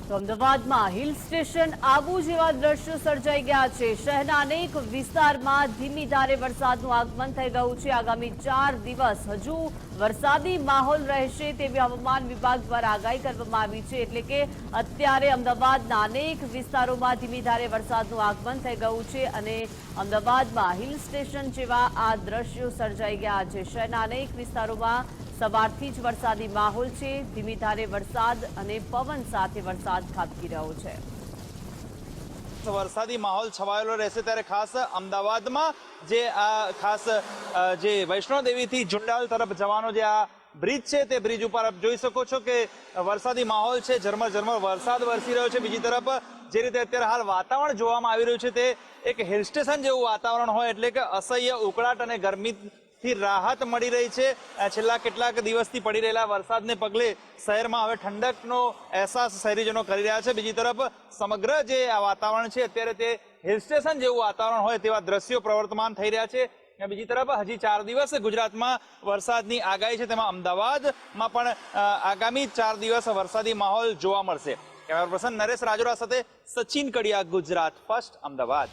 તો અમદાવાદમાં hill station Abu જેવા દ્રશ્યો સર્જાઈ ગયા છે। શહેરના અનેક વિસ્તારમાં ધીમી ધારે વરસાદનું આગમન થઈ ગયું છે। આગામી 4 દિવસ હજુ વરસાદી માહોલ રહેશે તેવી હવામાન વિભાગ દ્વારા આગાહી કરવામાં આવી છે। એટલે કે અત્યારે અમદાવાદના અનેક વિસ્તારોમાં ધીમી ધારે વરસાદનું આગમન થઈ ગયું છે અને અમદાવાદમાં હિલ સ્ટેશન જેવા આ દ્રશ્યો સર્જાઈ ગયા છે। શહેરના અનેક વિસ્તારોમાં સવારથી જ વરસાદી માહોલ છે। ધીમી ધારે વરસાદ અને પવન સાથે વરસાદ ખાબકી રહ્યો છે। વરસાદી માહોલ છવાયેલો રહેશે ત્યારે ખાસ અમદાવાદમાં જે આ ખાસ જે વૈષ્ણોદેવીથી જુંડાલ તરફ જવાનો જે આ બ્રિજ છે તે બ્રિજ ઉપર આપ જોઈ શકો છો કે વરસાદી માહોલ છે, ઝરમર ઝરમર વરસાદ વરસી રહ્યો છે। બીજી તરફ જે રીતે અત્યારે હાલ વાતાવરણ જોવામાં આવી રહ્યું છે તે એક હિલ સ્ટેશન જેવું વાતાવરણ હોય એટલે કે અસહ્ય ઉકળાટ અને ગરમી થી રાહત મળી રહી છે। છેલ્લા કેટલાક દિવસથી પડી રહેલા વરસાદને પગલે શહેરમાં હવે ઠંડકનો અહેસાસ શહેરીજનો કરી રહ્યા છે। બીજી તરફ સમગ્ર જે આ વાતાવરણ છે અત્યારે તે હિલ સ્ટેશન જેવું વાતાવરણ હોય તેવા દ્રશ્યો પ્રવર્તમાન થઈ રહ્યા છે। બીજી તરફ હજી 4 દિવસ ગુજરાતમાં વરસાદની આગાહી છે, તેમાં અમદાવાદમાં પણ આગામી 4 દિવસ વરસાદી માહોલ જોવા મળશે। કેમેરા પર્સન નરેશ રાજોરા સાથે સચિન કડિયા, ગુજરાત ફર્સ્ટ, અમદાવાદ।